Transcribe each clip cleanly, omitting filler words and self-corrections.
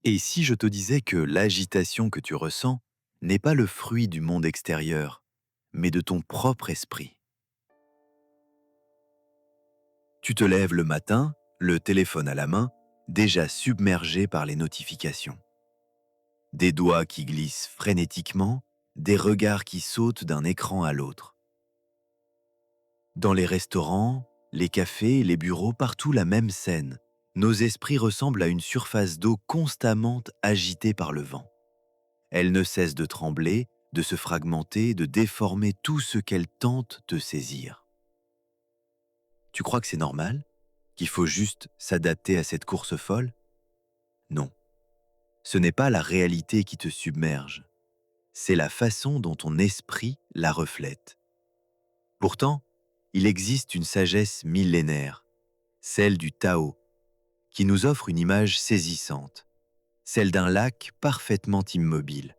Et si je te disais que l'agitation que tu ressens n'est pas le fruit du monde extérieur, mais de ton propre esprit? Tu te lèves le matin, le téléphone à la main, déjà submergé par les notifications. Des doigts qui glissent frénétiquement, des regards qui sautent d'un écran à l'autre. Dans les restaurants, les cafés, les bureaux, partout la même scène. Nos esprits ressemblent à une surface d'eau constamment agitée par le vent. Elle ne cesse de trembler, de se fragmenter, de déformer tout ce qu'elle tente de saisir. Tu crois que c'est normal? Qu'il faut juste s'adapter à cette course folle? Non, ce n'est pas la réalité qui te submerge, c'est la façon dont ton esprit la reflète. Pourtant, il existe une sagesse millénaire, celle du Tao, qui nous offre une image saisissante, celle d'un lac parfaitement immobile.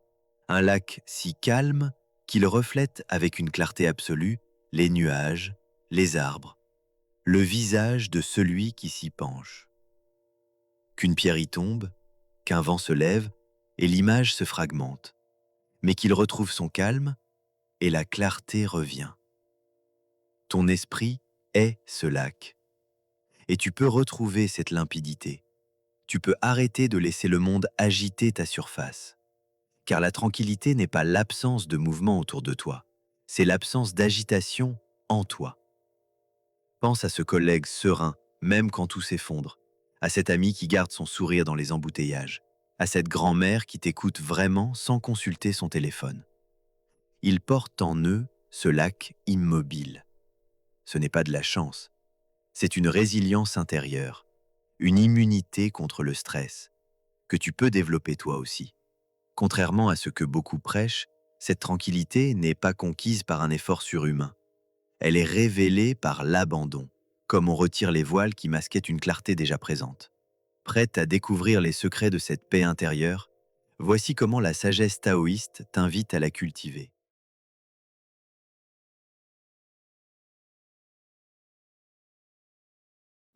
Un lac si calme qu'il reflète avec une clarté absolue les nuages, les arbres, le visage de celui qui s'y penche. Qu'une pierre y tombe, qu'un vent se lève, et l'image se fragmente, mais qu'il retrouve son calme et la clarté revient. Ton esprit est ce lac, et tu peux retrouver cette limpidité. Tu peux arrêter de laisser le monde agiter ta surface. Car la tranquillité n'est pas l'absence de mouvement autour de toi, c'est l'absence d'agitation en toi. Pense à ce collègue serein, même quand tout s'effondre, à cet ami qui garde son sourire dans les embouteillages, à cette grand-mère qui t'écoute vraiment sans consulter son téléphone. Ils portent en eux ce lac immobile. Ce n'est pas de la chance, c'est une résilience intérieure, une immunité contre le stress, que tu peux développer toi aussi. Contrairement à ce que beaucoup prêchent, cette tranquillité n'est pas conquise par un effort surhumain. Elle est révélée par l'abandon, comme on retire les voiles qui masquaient une clarté déjà présente. Prête à découvrir les secrets de cette paix intérieure, voici comment la sagesse taoïste t'invite à la cultiver.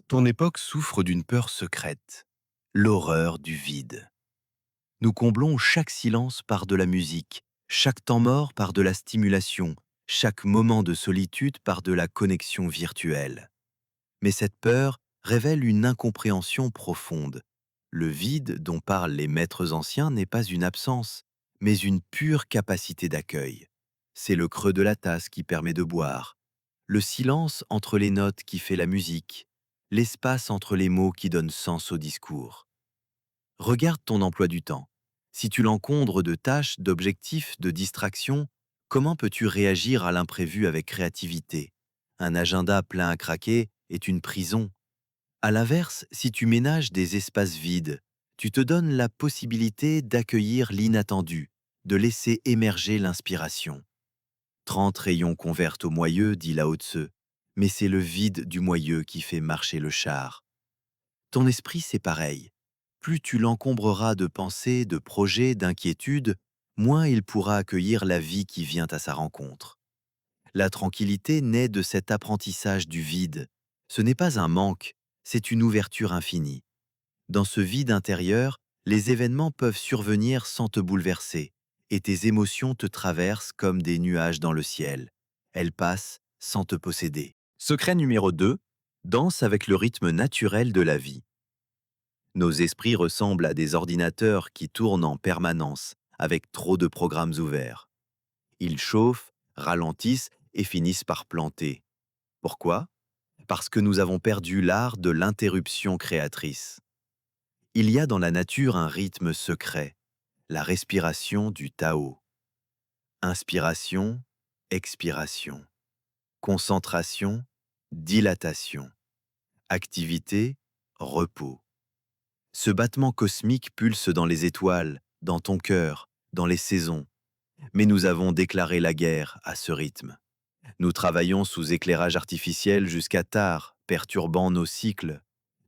Ton époque souffre d'une peur secrète, l'horreur du vide. Nous comblons chaque silence par de la musique, chaque temps mort par de la stimulation, chaque moment de solitude par de la connexion virtuelle. Mais cette peur révèle une incompréhension profonde. Le vide dont parlent les maîtres anciens n'est pas une absence, mais une pure capacité d'accueil. C'est le creux de la tasse qui permet de boire, le silence entre les notes qui fait la musique, l'espace entre les mots qui donne sens au discours. Regarde ton emploi du temps. Si tu l'encombre de tâches, d'objectifs, de distractions, comment peux-tu réagir à l'imprévu avec créativité? Un agenda plein à craquer est une prison. À l'inverse, si tu ménages des espaces vides, tu te donnes la possibilité d'accueillir l'inattendu, de laisser émerger l'inspiration. 30 rayons convertent au moyeu, dit Lao Tse, mais c'est le vide du moyeu qui fait marcher le char. Ton esprit, c'est pareil. Plus tu l'encombreras de pensées, de projets, d'inquiétudes, moins il pourra accueillir la vie qui vient à sa rencontre. La tranquillité naît de cet apprentissage du vide. Ce n'est pas un manque, c'est une ouverture infinie. Dans ce vide intérieur, les événements peuvent survenir sans te bouleverser, et tes émotions te traversent comme des nuages dans le ciel. Elles passent sans te posséder. Secret numéro 2. Danse avec le rythme naturel de la vie. Nos esprits ressemblent à des ordinateurs qui tournent en permanence, avec trop de programmes ouverts. Ils chauffent, ralentissent et finissent par planter. Pourquoi? Parce que nous avons perdu l'art de l'interruption créatrice. Il y a dans la nature un rythme secret, la respiration du Tao. Inspiration, expiration. Concentration, dilatation. Activité, repos. Ce battement cosmique pulse dans les étoiles, dans ton cœur, dans les saisons. Mais nous avons déclaré la guerre à ce rythme. Nous travaillons sous éclairage artificiel jusqu'à tard, perturbant nos cycles.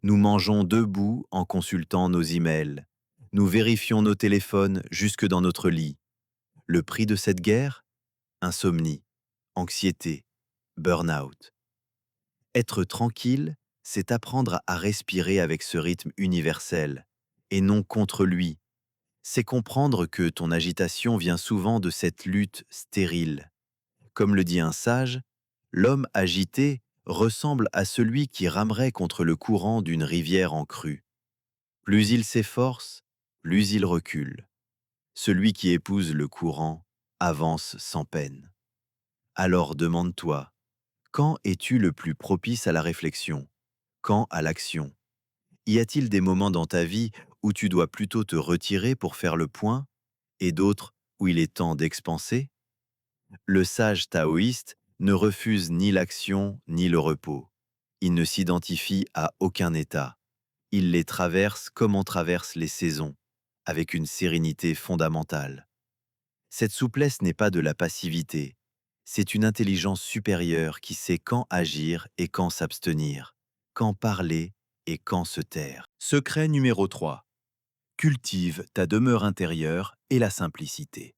Nous mangeons debout en consultant nos emails. Nous vérifions nos téléphones jusque dans notre lit. Le prix de cette guerre? Insomnie, anxiété, burn-out. Être tranquille, c'est apprendre à respirer avec ce rythme universel et non contre lui. C'est comprendre que ton agitation vient souvent de cette lutte stérile. Comme le dit un sage, l'homme agité ressemble à celui qui ramerait contre le courant d'une rivière en crue. Plus il s'efforce, plus il recule. Celui qui épouse le courant avance sans peine. Alors demande-toi, quand es-tu le plus propice à la réflexion? Quand à l'action? Y a-t-il des moments dans ta vie où tu dois plutôt te retirer pour faire le point et d'autres où il est temps d'expanser? Le sage taoïste ne refuse ni l'action ni le repos. Il ne s'identifie à aucun état. Il les traverse comme on traverse les saisons, avec une sérénité fondamentale. Cette souplesse n'est pas de la passivité, c'est une intelligence supérieure qui sait quand agir et quand s'abstenir, quand parler et quand se taire. Secret numéro 3. Cultive ta demeure intérieure et la simplicité.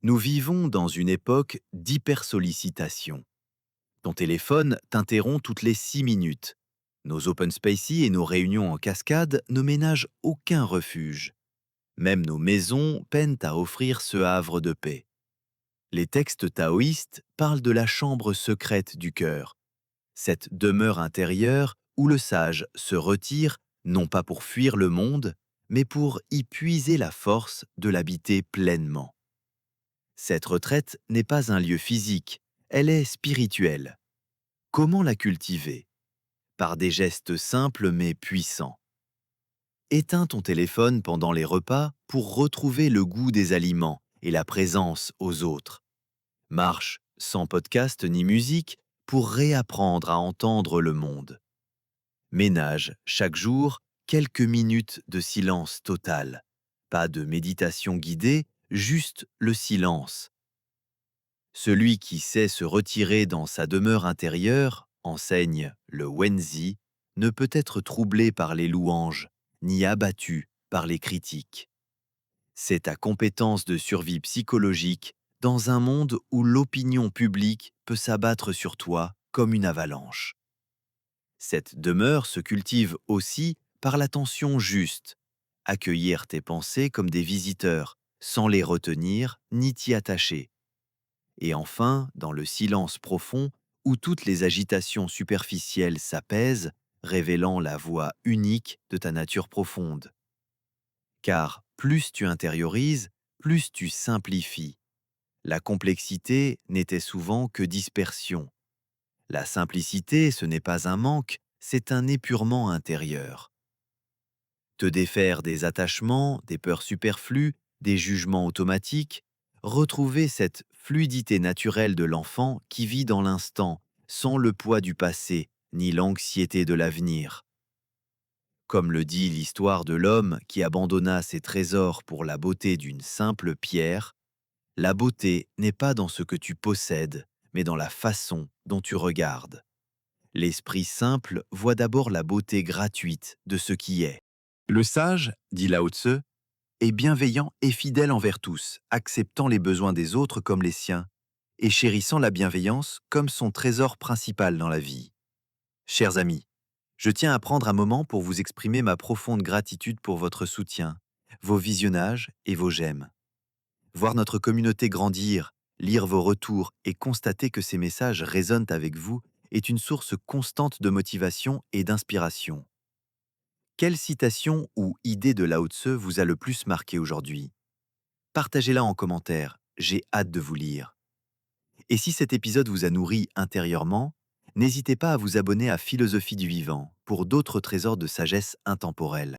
Nous vivons dans une époque d'hypersollicitation. Ton téléphone t'interrompt toutes les 6 minutes. Nos open spaces et nos réunions en cascade ne ménagent aucun refuge. Même nos maisons peinent à offrir ce havre de paix. Les textes taoïstes parlent de la chambre secrète du cœur, cette demeure intérieure où le sage se retire non pas pour fuir le monde, mais pour y puiser la force de l'habiter pleinement. Cette retraite n'est pas un lieu physique, elle est spirituelle. Comment la cultiver? Par des gestes simples mais puissants. Éteins ton téléphone pendant les repas pour retrouver le goût des aliments et la présence aux autres. Marche sans podcast ni musique pour réapprendre à entendre le monde. Ménage chaque jour quelques minutes de silence total. Pas de méditation guidée, juste le silence. Celui qui sait se retirer dans sa demeure intérieure, enseigne le Wenzi, ne peut être troublé par les louanges, ni abattu par les critiques. C'est ta compétence de survie psychologique dans un monde où l'opinion publique peut s'abattre sur toi comme une avalanche. Cette demeure se cultive aussi par l'attention juste, accueillir tes pensées comme des visiteurs, sans les retenir ni t'y attacher. Et enfin, dans le silence profond, où toutes les agitations superficielles s'apaisent, révélant la voix unique de ta nature profonde. Car plus tu intériorises, plus tu simplifies. La complexité n'était souvent que dispersion. La simplicité, ce n'est pas un manque, c'est un épurement intérieur. Te défaire des attachements, des peurs superflues, des jugements automatiques, retrouver cette fluidité naturelle de l'enfant qui vit dans l'instant, sans le poids du passé, ni l'anxiété de l'avenir. Comme le dit l'histoire de l'homme qui abandonna ses trésors pour la beauté d'une simple pierre, la beauté n'est pas dans ce que tu possèdes, mais dans la façon dont tu regardes. L'esprit simple voit d'abord la beauté gratuite de ce qui est. Le sage, dit Lao Tse, est bienveillant et fidèle envers tous, acceptant les besoins des autres comme les siens, et chérissant la bienveillance comme son trésor principal dans la vie. Chers amis, je tiens à prendre un moment pour vous exprimer ma profonde gratitude pour votre soutien, vos visionnages et vos j'aime. Voir notre communauté grandir, lire vos retours et constater que ces messages résonnent avec vous est une source constante de motivation et d'inspiration. Quelle citation ou idée de Lao Tse vous a le plus marqué aujourd'hui? Partagez-la en commentaire, j'ai hâte de vous lire. Et si cet épisode vous a nourri intérieurement, n'hésitez pas à vous abonner à Philosophie du Vivant pour d'autres trésors de sagesse intemporelle.